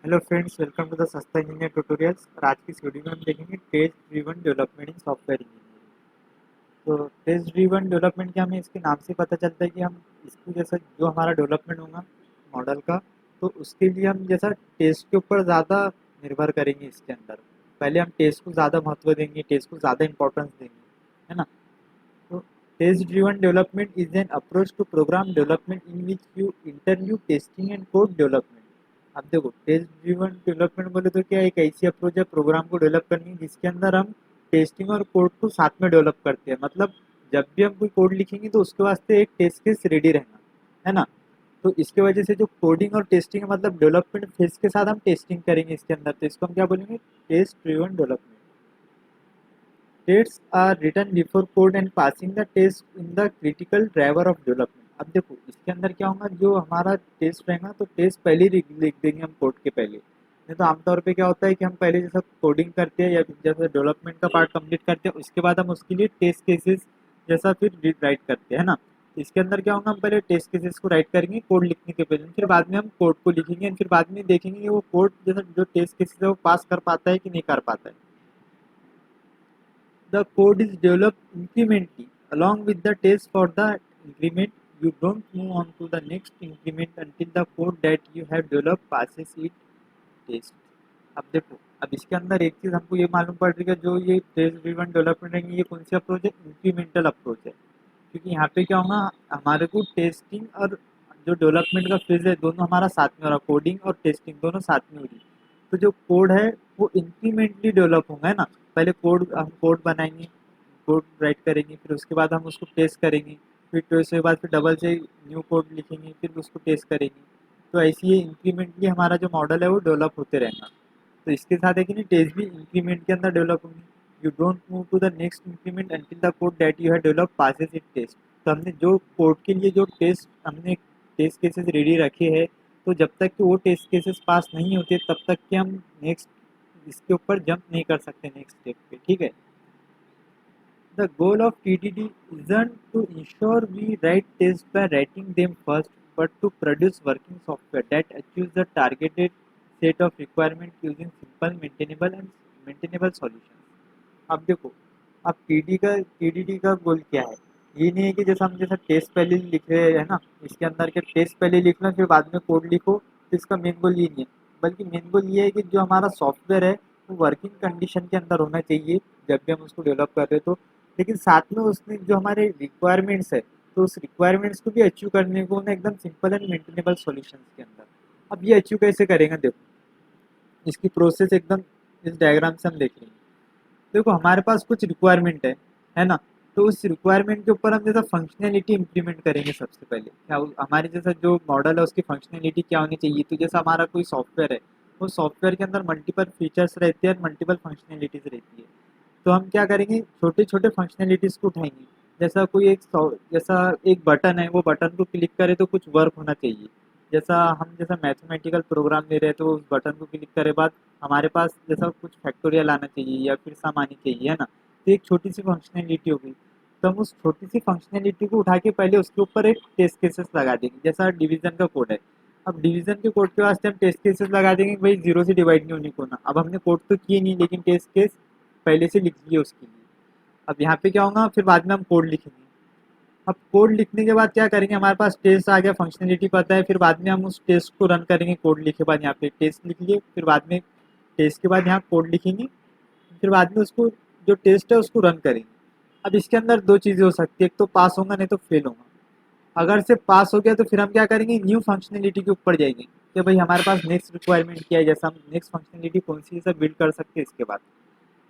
Hello friends, welcome to the Sasta engineer tutorials. और आज की इस वीडियो में हम देखेंगे test driven development in software engineering. तो टेस्ट ड्रिवन डेवलपमेंट क्या, हमें इसके नाम से पता चलता है कि हम इसकी जैसा जो हमारा डेवलपमेंट होगा मॉडल का, तो उसके लिए हम जैसा टेस्ट के ऊपर ज़्यादा निर्भर करेंगे। इसके अंदर पहले हम टेस्ट को ज़्यादा महत्व देंगे, टेस्ट को ज़्यादा इंपॉर्टेंस देंगे, है ना। तो test driven development is an approach to program development in which you interview testing and code development. अब देखो, टेस्ट ड्रिवन डेवलपमेंट बोले तो क्या, एक ऐसी अप्रोच है प्रोग्राम को डेवलप करने की जिसके अंदर हम टेस्टिंग और कोड को साथ में डेवलप करते हैं। मतलब जब भी हम कोई कोड लिखेंगे तो उसके वास्ते एक टेस्ट केस रेडी रहना, है ना। तो इसके वजह से जो कोडिंग और टेस्टिंग मतलब डेवलपमेंट फेज के साथ हम टेस्टिंग करेंगे इसके अंदर, तो इसको हम क्या बोलेंगे, test driven development. Tests are written before code and passing the test in the critical driver of development। अब देखो इसके अंदर क्या होगा, जो हमारा टेस्ट रहेगा तो टेस्ट पहले ही लिख देंगे हम कोड के पहले। नहीं तो आमतौर पे क्या होता है कि हम पहले जैसा कोडिंग करते हैं या फिर जैसा डेवलपमेंट का पार्ट कंप्लीट करते हैं, उसके बाद हम उसके लिए टेस्ट केसेस जैसा फिर राइट करते हैं ना। तो इसके अंदर क्या होगा, हम पहले टेस्ट केसेस को राइट करेंगे कोड लिखने के पहले, फिर बाद में हम कोड को लिखेंगे, फिर बाद में देखेंगे कि वो कोड जैसा जो टेस्ट केसेस है वो पास कर पाता है कि नहीं कर पाता है। The code is developed incrementally along with the test for the increment. You don't move on to the next increment until the code that you have developed passes its test। अब देखो, अब इसके अंदर एक चीज हमको ये मालूम पड़ रही है, जो ये टेस्ट ड्रिवन डेवलपमेंट है ये कौन सी अप्रोच है, इंक्रीमेंटल अप्रोच है। क्योंकि यहाँ पे क्या होगा, हमारे को टेस्टिंग और जो डेवलपमेंट का फेज है दोनों हमारा साथ में हो रहा, कोडिंग और टेस्टिंग दोनों साथ में हो रही। तो जो कोड है वो इंक्रीमेंटली डेवलप होगा, है ना। पहले कोड हम कोड बनाएंगे, कोड राइट करेंगे, फिर उसके बाद हम उसको टेस्ट करेंगे, फिर टेस्ट के बाद फिर डबल से न्यू कोड लिखेंगे, फिर उसको टेस्ट करेंगे। तो ऐसे ही इंक्रीमेंटली हमारा जो मॉडल है वो डेवलप होते रहेगा। तो इसके साथ है कि नहीं, टेस्ट भी इंक्रीमेंट के अंदर डेवलप होंगे। You don't move to the next increment until the code that you have develop passes it test. तो हमने जो कोड के लिए जो टेस्ट हमने टेस्ट केसेस रेडी रखे हैं, तो जब तक कि वो टेस्ट केसेस पास नहीं होते तब तक कि हम नेक्स्ट इसके ऊपर जंप नहीं कर सकते नेक्स्ट स्टेप पे, ठीक है। The goal of TDD isn't to ensure we write tests by writing them first, but to produce working software that achieves the targeted set of requirements using simple, maintainable solutions। अब देखो, अब TDD का गोल क्या है। ये नहीं है कि जैसा हम जैसा टेस्ट पहले लिख रहे हैं ना, इसके अंदर के टेस्ट पहले लिख लो फिर बाद में कोड लिखो, तो इसका मेन गोल ये नहीं है। बल्कि मेन गोल ये है कि जो हमारा सॉफ्टवेयर है वो वर्किंग कंडीशन के अंदर होना चाहिए जब भी हम उसको डेवलप कर रहे हैं। तो लेकिन साथ में उसने जो हमारे रिक्वायरमेंट्स है, तो उस रिक्वायरमेंट्स को भी अचीव करने को ना एकदम सिंपल एंड मेंटेनेबल सॉल्यूशंस के अंदर। अब ये अचीव कैसे करेंगे, देखो इसकी प्रोसेस एकदम इस डायग्राम से हम देख लेंगे। देखो हमारे पास कुछ रिक्वायरमेंट है ना। तो उस रिक्वायरमेंट के ऊपर हम जैसा फंक्शनैलिटी इंप्लीमेंट करेंगे। सबसे पहले क्या हमारे जैसा जो मॉडल है उसकी फंक्शनैलिटी क्या होनी चाहिए, तो जैसा हमारा कोई सॉफ्टवेयर है, वो सॉफ्टवेयर के अंदर मल्टीपल फीचर्स रहते हैं, मल्टीपल फंक्शनैलिटीज रहती है। तो हम क्या करेंगे, छोटे छोटे फंक्शनैलिटीज को उठाएंगे। जैसा कोई जैसा एक बटन है, वो बटन को क्लिक करे तो कुछ वर्क होना चाहिए। जैसा हम जैसा मैथमेटिकल प्रोग्राम दे रहे हैं, तो उस बटन को क्लिक करे बाद हमारे पास जैसा कुछ फैक्टोरियल आना चाहिए या फिर सम आनी चाहिए, है ना। तो एक छोटी सी फंक्शनैलिटी हो गई। तो हम उस छोटी सी फंक्शनैलिटी को उठा के पहले उसके ऊपर एक टेस्ट केसेस लगा देंगे। जैसा डिवीजन का कोड है, अब डिवीजन के कोड के वास्ते हम टेस्ट केसेस लगा देंगे, भाई जीरो से डिवाइड नहीं होने को ना। अब हमने कोड तो किए नहीं, लेकिन टेस्ट केस पहले से लिख लिए उसके लिए। अब यहाँ पे क्या होगा, फिर बाद में हम कोड लिखेंगे। अब कोड लिखने के बाद क्या करेंगे, हमारे पास टेस्ट आ गया, फंक्शनलिटी पता है, फिर बाद में हम उस टेस्ट को रन करेंगे। कोड लिखे बाद यहाँ पे टेस्ट लिख लिए, फिर बाद में टेस्ट के बाद यहाँ कोड लिखेंगे, फिर बाद में उसको जो टेस्ट है उसको रन करेंगे। अब इसके अंदर दो चीज़ें हो सकती है, एक तो पास होगा नहीं तो फेल होगा। अगर से पास हो गया तो फिर हम क्या करेंगे, न्यू फंक्शनलिटी के ऊपर जाएंगे कि भाई हमारे पास नेक्स्ट रिक्वायरमेंट क्या है, जैसा हम नेक्स्ट फंक्शनलिटी कौन सी सब बिल्ड कर सकते हैं इसके बाद।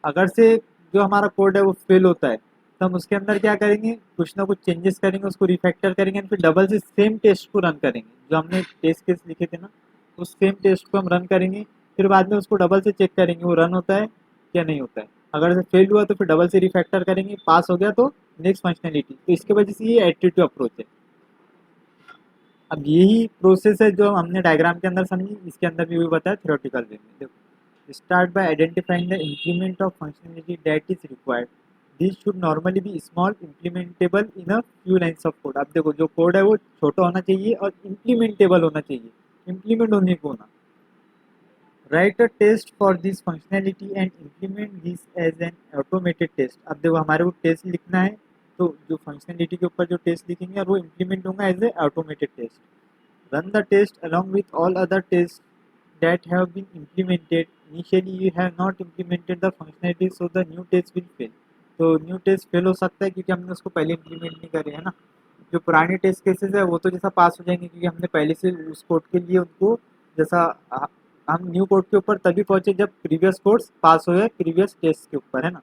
अगर से जो हमारा कोड है वो फेल होता है, तो हम उसके अंदर क्या करेंगे, कुछ ना कुछ चेंजेस करेंगे, उसको रिफैक्टर करेंगे, फिर डबल से सेम टेस्ट को रन करेंगे। जो हमने टेस्ट केस लिखे थे ना, उस सेम टेस्ट को हम रन करेंगे, फिर बाद में उसको डबल से चेक करेंगे वो रन होता है या नहीं होता है। अगर से फेल हुआ तो फिर डबल से रिफैक्टर करेंगे, पास हो गया तो नेक्स्ट फंक्शनलिटी। तो इसके वजह से ये एडिटिव अप्रोच है। अब यही प्रोसेस है जो हमने डायग्राम के अंदर समझी, इसके अंदर भी वही बताया थ्योरेटिकल वे में। देखो, start by identifying the increment of functionality that is required. This should normally B small, implementable in a few lines of code. अब देखो जो कोड है वो छोटा होना चाहिए और इम्प्लीमेंटेबल होना चाहिए, इम्प्लीमेंट होने को होना। Write a test for this functionality and implement this as an automated test. अब देखो हमारे को टेस्ट लिखना है, तो जो फंक्शनैलिटी के ऊपर जो टेस्ट लिखेंगे और वो इम्प्लीमेंट होगा as a automated test. Run the test along with all other tests that have been implemented. Initially you have not implemented the functionality, so the new test will fail. तो new test fail हो सकता है क्योंकि हमने उसको पहले implement नहीं करे, है ना। जो पुराने टेस्ट केसेस है वो तो जैसा पास हो जाएंगे क्योंकि हमने पहले से उस कोड के लिए उनको जैसा हम न्यू कोड के ऊपर तभी पहुंचे जब प्रीवियस कोड्स पास हो गए प्रीवियस टेस्ट के ऊपर, है ना।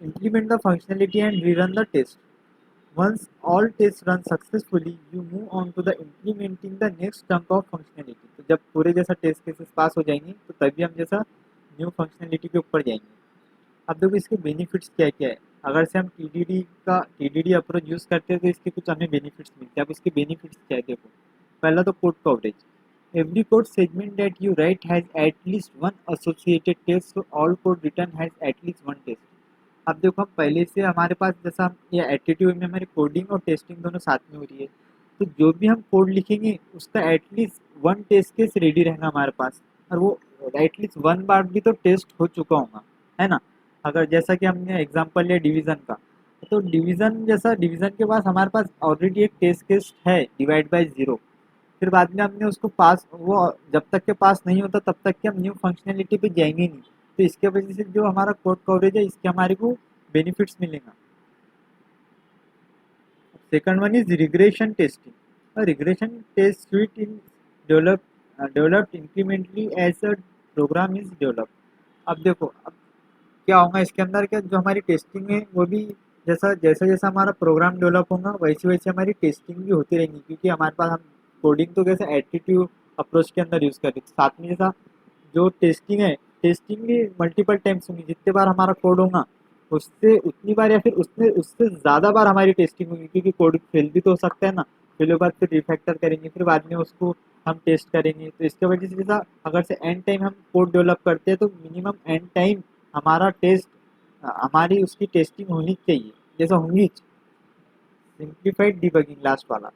Implement the functionality and rerun the test. Once all tests run successfully, you move on to the implementing the next chunk of functionality. तो जब पूरे जैसा टेस्ट केसेस पास हो जाएंगे तो तभी हम जैसा न्यू फंक्शनैलिटी के ऊपर जाएंगे। अब देखो इसके बेनिफिट्स क्या क्या है। अगर से हम टीडीडी अप्रोच यूज़ करते हैं तो इसके कुछ हमें बेनिफिट्स मिलते हैं। अब इसके बेनिफिट्स क्या है देखो। पहला तो code coverage. Every code segment that you write has at least one associated test, so all code written has at least one test. अब देखो हम पहले से हमारे पास जैसा हम ये एटीट्यूड में हमारी कोडिंग और टेस्टिंग दोनों साथ में हो रही है, तो जो भी हम कोड लिखेंगे उसका at least one test case ready रहेगा हमारे पास, और वो एटलीस्ट वन बार भी तो टेस्ट हो चुका होगा, है ना। अगर जैसा कि हमने एग्जांपल लिया डिवीज़न का, तो डिवीज़न के पास हमारे पास ऑलरेडी एक टेस्ट केस है डिवाइड बाय ज़ीरो। फिर बाद में हमने उसको पास, वो जब तक के पास नहीं होता तब तक के हम न्यू फंक्शनैलिटी पे जाएंगे नहीं। तो इसके वजह से जो हमारा कोड कवरेज है इसके हमारे को बेनिफिट्स मिलेगा। Second one is regression testing. Regression test suite in developed incrementally as a program is develop. अब देखो अब क्या होगा इसके अंदर, क्या जो हमारी टेस्टिंग है वो भी जैसा जैसा जैसा हमारा प्रोग्राम डेवलप होगा वैसे वैसे हमारी टेस्टिंग भी होती रहेंगी, क्योंकि हमारे पास हम कोडिंग तो कैसे एटीट्यूड अप्रोच के अंदर यूज़ करें, साथ में जैसा जो टेस्टिंग है टेस्टिंग भी मल्टीपल टाइम्स होंगी। जितने बार हमारा कोड होगा उससे उतनी बार या फिर उससे उससे ज़्यादा बार हमारी टेस्टिंग होगी, क्योंकि कोड फेल भी तो हो सकता है ना। फेल के बाद फिर रिफैक्टर करेंगे, फिर बाद में उसको हम टेस्ट करेंगे। तो इसके वजह से जैसा अगर से एंड टाइम हम कोड डेवलप करते हैं तो मिनिमम एंड टाइम हमारा टेस्ट हमारी उसकी टेस्टिंग होनी चाहिए, जैसा होंगी। सिंप्लीफाइड डिबगिंग लास्ट वाला।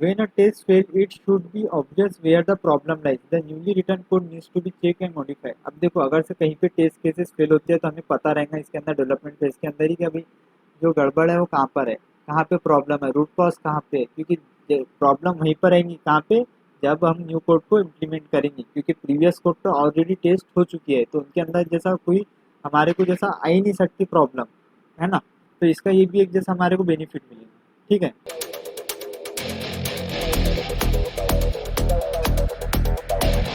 When a test fails, it should be obvious where the problem lies. The newly written code needs to be checked and modified. अब देखो अगर से कहीं पे टेस्ट केसेस फेल होते हैं तो हमें पता रहेगा इसके अंदर डेवलपमेंट फेज के अंदर ही कि अभी जो गड़बड़ है वो कहाँ पर है, कहाँ पे प्रॉब्लम है, रूट कॉज कहाँ पे है। क्योंकि प्रॉब्लम वहीं पर रहेंगी कहाँ पे, जब हम न्यू कोड को इम्प्लीमेंट करेंगे, क्योंकि प्रीवियस कोड तो ऑलरेडी टेस्ट हो चुकी है तो उनके अंदर जैसा कोई हमारे को जैसा आ ही नहीं सकती प्रॉब्लम, है ना। तो इसका ये भी एक जैसा हमारे को बेनिफिट मिलेगा, ठीक है।